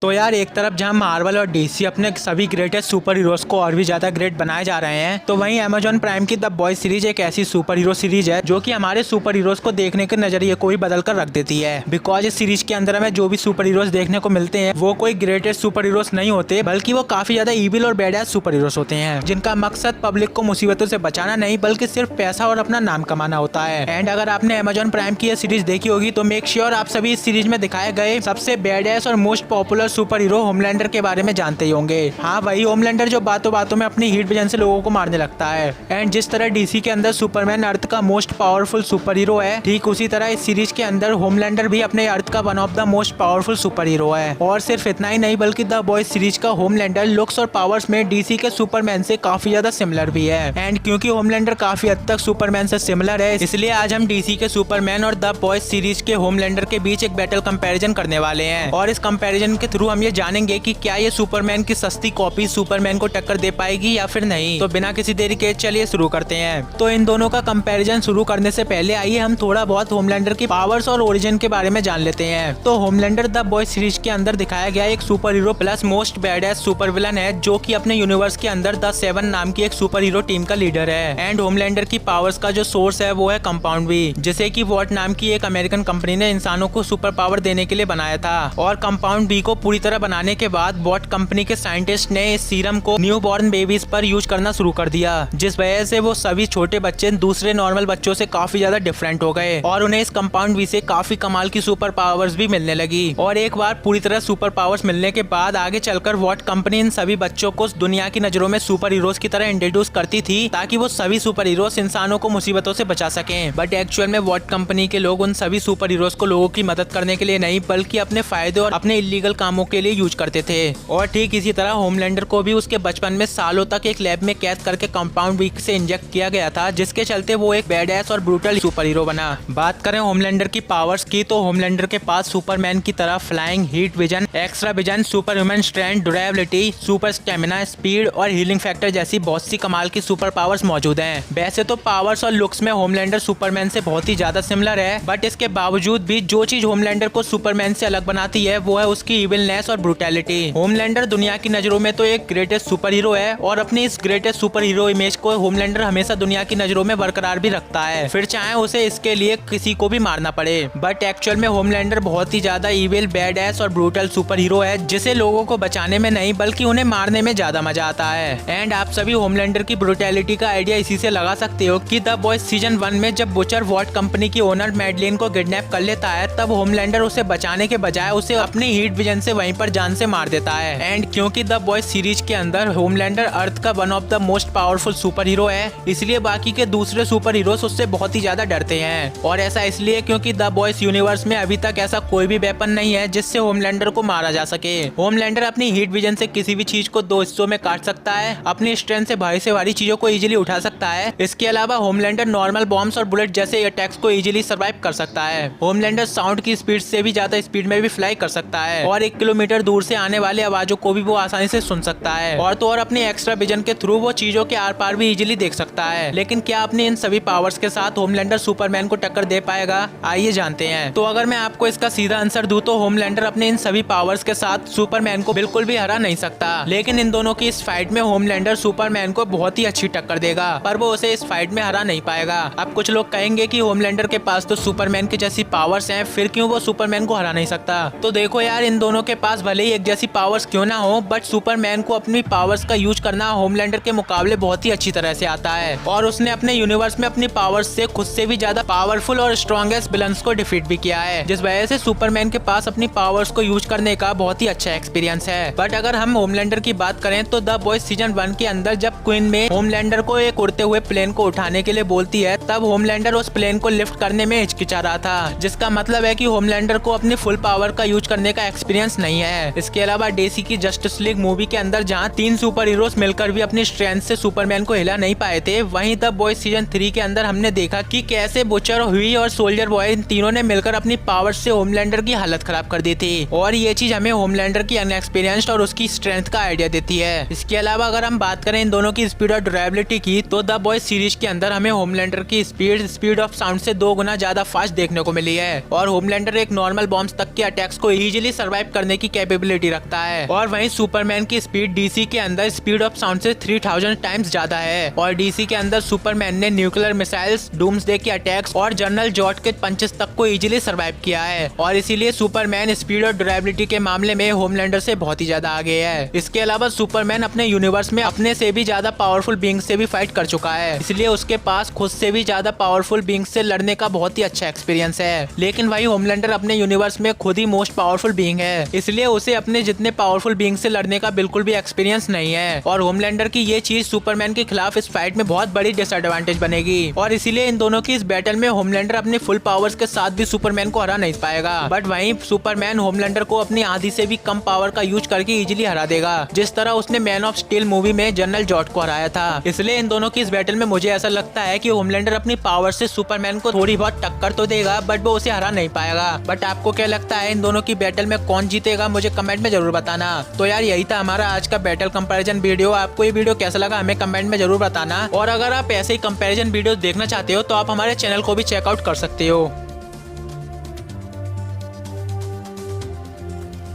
तो यार एक तरफ जहां मार्वल और डीसी अपने सभी ग्रेटेस्ट सुपर हीरोज को और भी ज्यादा ग्रेट बनाए जा रहे हैं, तो वहीं अमेजॉन प्राइम की द बॉयज सीरीज एक ऐसी सुपर हीरो सीरीज है जो कि हमारे सुपर हीरोज को देखने के नजरिए को ही बदल कर रख देती है। बिकॉज इस सीरीज के अंदर हमें जो भी सुपर हीरोज देखने को मिलते हैं वो कोई ग्रेटेस्ट सुपर हीरोज नहीं होते, बल्कि वो काफी ज्यादा ईविल और बैडएस सुपर हीरोज होते हैं जिनका मकसद पब्लिक को मुसीबतों से बचाना नहीं बल्कि सिर्फ पैसा और अपना नाम कमाना होता है। एंड अगर आपने अमेजॉन प्राइम की यह सीरीज देखी होगी तो मेक श्योर आप सभी इस सीरीज में दिखाए गए सबसे बैडएस और most popular super hero Homelander के बारे में जानते ही होंगे। हाँ, वही होमलैंडर जो बातों बातों में अपनी हीट विजन से लोगों को मारने लगता है। एंड जिस तरह डीसी के अंदर सुपरमैन अर्थ का मोस्ट पावरफुल सुपर हीरो है, ठीक उसी तरह इस सीरीज के अंदर होमलैंडर भी अपने अर्थ का one of the most powerful super hero है। और सिर्फ इतना ही नहीं बल्कि द बॉयज सीरीज का होमलैंडर लुक्स और पावर्स में डीसी के सुपरमैन से काफी ज्यादा सिमिलर भी है। एंड क्योंकि होमलैंडर काफी हद तक सुपरमैन से सिमिलर है, इसलिए आज हम डीसी के सुपरमैन और द बॉयज सीरीज के होमलैंडर के बीच एक बैटल कंपैरिजन करने वाले हैं। और इस कंपैरिजन के थ्रू हम ये जानेंगे कि क्या ये सुपरमैन की सस्ती कॉपी सुपरमैन को टक्कर दे पाएगी या फिर नहीं। तो बिना किसी देरी के चलिए शुरू करते हैं। तो इन दोनों का कंपैरिजन शुरू करने से पहले आइए हम थोड़ा बहुत होमलैंडर की पावर्स और ओरिजिन के बारे में जान लेते हैं। तो होमलैंडर द बॉयज सीरीज के अंदर दिखाया गया एक super hero plus most badass super villain है जो कि अपने यूनिवर्स के अंदर द सेवन नाम की एक सुपर हीरो टीम का लीडर है। एंड होमलैंडर की पावर्स का जो सोर्स है वो है कंपाउंड बी, जिसे की वॉट नाम की एक अमेरिकन कंपनी ने इंसानों को सुपर पावर देने के लिए बनाया था। और कंपाउंड बी को पूरी तरह बनाने के बाद वॉट कंपनी के साइंटिस्ट ने इस सीरम को न्यू बॉर्न बेबीज पर यूज करना शुरू कर दिया, जिस वजह से वो सभी छोटे बच्चे दूसरे नॉर्मल बच्चों से काफी ज्यादा डिफरेंट हो गए और उन्हें इस कंपाउंड बी से काफी कमाल की सुपर पावर्स भी मिलने लगी। और एक बार पूरी तरह सुपर पावर्स मिलने के बाद आगे चलकर वॉट कंपनी इन सभी बच्चों को दुनिया की नजरों में सुपर हीरोज की तरह इंट्रोड्यूस करती थी ताकि वो सभी सुपर हीरोज इंसानों को मुसीबतों से बचा सकें। बट एक्चुअल में वॉट कंपनी के लोग उन सभी सुपर हीरोज को लोगों की मदद करने के लिए नहीं बल्कि अपने फायदे और अपने इलीगल कामों के लिए यूज करते थे। और ठीक इसी तरह होमलैंडर को भी उसके बचपन में सालों तक एक लैब में कैद करके कंपाउंड बी से इंजेक्ट किया गया था, जिसके चलते वो एक बैडएस और ब्रूटल सुपर हीरो बना। बात करें होमलैंडर की पावर्स की तो होमलैंडर के पास सुपरमैन की तरह flying, heat vision, extra vision, super human strength, durability, super stamina, speed और हीलिंग फैक्टर जैसी बहुत सी कमाल की सुपर पावर्स मौजूद हैं। वैसे तो पावर्स और लुक्स में होमलैंडर सुपरमैन से बहुत ही ज्यादा सिमिलर है, बट इसके बावजूद भी जो चीज होमलैंडर को सुपरमैन से अलग बनाती है वो है उसकी इविलनेस और ब्रूटैलिटी। होमलैंडर दुनिया की नजरों में तो एक ग्रेटेस्ट सुपर हीरो है और अपनी इस ग्रेटेस्ट सुपर हीरो इमेज को होमलैंडर हमेशा दुनिया की नजरों में बरकरार भी रखता है, फिर चाहे उसे इसके लिए किसी को भी मारना पड़े। बट एक्चुअल में होमलैंडर बहुत ही ज्यादा इविल, बैडएस और ब्रूटल सुपर हीरो है जिसे लोगों को बचाने में नहीं बल्कि उन्हें मारने में ज्यादा मजा आता है। एंड आप सभी होमलैंडर की ब्रूटैलिटी का आइडिया इसी से लगा सकते हो कि द बॉयज सीजन 1 में जब बुचर वॉट कंपनी की ओनर मैडलिन को किडनैप कर लेता है तब होमलैंडर उसे बचाने के बजाय उसे अपनी हीट विजन से वहीं पर जान से मार देता है। एंड क्योंकि द बॉयज सीरीज के अंदर होमलैंडर अर्थ का one of the most powerful super hero है, इसलिए बाकी के दूसरे सुपर हीरोज उससे बहुत ही ज्यादा डरते हैं। और ऐसा इसलिए क्योंकि द बॉयज यूनिवर्स में अभी तक ऐसा कोई भी वेपन नहीं है जिससे होमलैंडर को मारा जा सके। होमलैंडर अपनी हीट विजन से किसी भी चीज को दो हिस्सों में काट सकता है, अपनी स्ट्रेंथ से भारी से भारी चीजों को इजीली उठा सकता है। इसके अलावा होमलैंडर नॉर्मल बॉम्ब्स और बुलेट जैसे अटैक्स को इजीली सर्वाइव कर सकता है। होमलैंडर साउंड की स्पीड से भी ज्यादा स्पीड में भी फ्लाई कर सकता है और 1 किलोमीटर दूर से आने वाली आवाजों को भी वो आसानी से सुन सकता है। और तो और अपनी एक्स्ट्रा विजन के थ्रू वो चीजों के आर पार भी इजीली देख सकता है। लेकिन क्या अपनी इन सभी पावर्स के साथ होमलैंडर सुपरमैन को टक्कर दे पाएगा? आइए जानते हैं। तो अगर मैं आपको इसका सीधा आंसर दूं तो होमलैंडर अपने इन सभी पावर्स के साथ सुपरमैन को बिल्कुल भी हरा नहीं सकता। लेकिन इन दोनों की इस फाइट में होमलैंडर सुपरमैन को बहुत ही अच्छी टक्कर देगा, पर वो उसे इस फाइट में हरा नहीं पाएगा। अब कुछ लोग कहेंगे कि होमलैंडर के पास तो सुपरमैन की जैसी पावर्स हैं, फिर क्यों वो सुपरमैन को हरा नहीं सकता? तो देखो यार, इन दोनों के पास भले ही एक जैसी पावर्स क्यों ना हो, बट सुपरमैन को अपनी पावर्स का यूज करना होमलैंडर के मुकाबले बहुत ही अच्छी तरह से आता है। और उसने अपने यूनिवर्स में अपनी पावर्स से खुद से भी ज्यादा पावरफुल और स्ट्रॉन्गेस्ट विलन्स को डिफीट भी किया है, जिस वजह से सुपरमैन के पास अपनी पावर्स को यूज करने का बहुत ही अच्छा एक्सपीरियंस है। बट अगर हम होमलैंडर की बात करें तो द बॉयज सीजन 1 के अंदर जब क्वीन में होमलैंडर को एक उड़ते हुए प्लेन को उठाने के लिए बोलती है, तब होमलैंडर उस प्लेन को लिफ्ट करने में हिचकिचा रहा था, जिसका मतलब है कि होमलैंडर को अपनी फुल पावर का यूज करने का एक्सपीरियंस नहीं है। इसके अलावा डीसी की जस्टिस लीग मूवी के अंदर जहां 3 सुपर हीरोज मिलकर भी अपनी स्ट्रेंथ से सुपरमैन को हिला नहीं पाए थे, वहीं द बॉयज सीजन 3 के अंदर हमने देखा कि कैसे बुचर, हुई और सोल्जर बॉय इन तीनों ने मिलकर अपनी पावर से होमलैंडर की हालत खराब कर दी थी। और ये चीज हमें होमलैंडर की अनएक्सपीरियंस्ड और उसकी स्ट्रेंथ का आइडिया देती है। इसके अलावा अगर हम बात करें इन दोनों की स्पीड और ड्यूरेबिलिटी की तो द बॉयज सीरीज के अंदर हमें होमलैंडर की स्पीड ऑफ साउंड से 2 गुना ज्यादा फास्ट देखने को मिली है। और होमलैंडर एक नॉर्मल बॉम्ब्स तक के अटैक्स को इजीली सर्वाइव करने करने की कैपेबिलिटी रखता है। और वहीं सुपरमैन की स्पीड डीसी के अंदर स्पीड ऑफ साउंड से 3000 टाइम्स ज्यादा है। और डीसी के अंदर सुपरमैन ने न्यूक्लियर मिसाइल्स, डूम्सडे के अटैक्स और जनरल जॉर्ड के पंचेस तक को इजीली सर्वाइव किया है। और इसीलिए सुपरमैन स्पीड और ड्यूरेबिलिटी के मामले में होमलैंडर से बहुत ही ज्यादा आगे है। इसके अलावा सुपरमैन अपने यूनिवर्स में अपने से भी ज्यादा पावरफुल बीइंग से भी फाइट कर चुका है, इसलिए उसके पास खुद से भी ज्यादा पावरफुल बीइंग से लड़ने का बहुत ही अच्छा एक्सपीरियंस है। लेकिन वही होमलैंडर अपने यूनिवर्स में खुद ही मोस्ट पावरफुल बीइंग है, इसलिए उसे अपने जितने पावरफुल बीइंग से लड़ने का बिल्कुल भी एक्सपीरियंस नहीं है। और होमलैंडर की ये चीज सुपरमैन के खिलाफ इस फाइट में बहुत बड़ी डिसएडवांटेज बनेगी। और इसीलिए इन दोनों की इस बैटल में होमलैंडर अपने फुल पावर्स के साथ भी सुपरमैन को हरा नहीं पाएगा, बट वहीं सुपरमैन होमलैंडर को अपनी आधी से भी कम पावर का यूज करके इजीली हरा देगा, जिस तरह उसने मैन ऑफ स्टील मूवी में जनरल जॉर्ड को हराया था। इसलिए इन दोनों की इस बैटल में मुझे ऐसा लगता है कि होमलैंडर अपनी पावर से सुपरमैन को थोड़ी बहुत टक्कर तो देगा, बट वो उसे हरा नहीं पाएगा। बट आपको क्या लगता है इन दोनों की बैटल में कौन जीतेगा, मुझे कमेंट में जरूर बताना। तो यार यही था हमारा आज का बैटल कंपैरिजन वीडियो। आपको ये वीडियो कैसा लगा हमें कमेंट में जरूर बताना। और अगर आप ऐसे ही कंपैरिजन वीडियो देखना चाहते हो तो आप हमारे चैनल को भी चेकआउट कर सकते हो।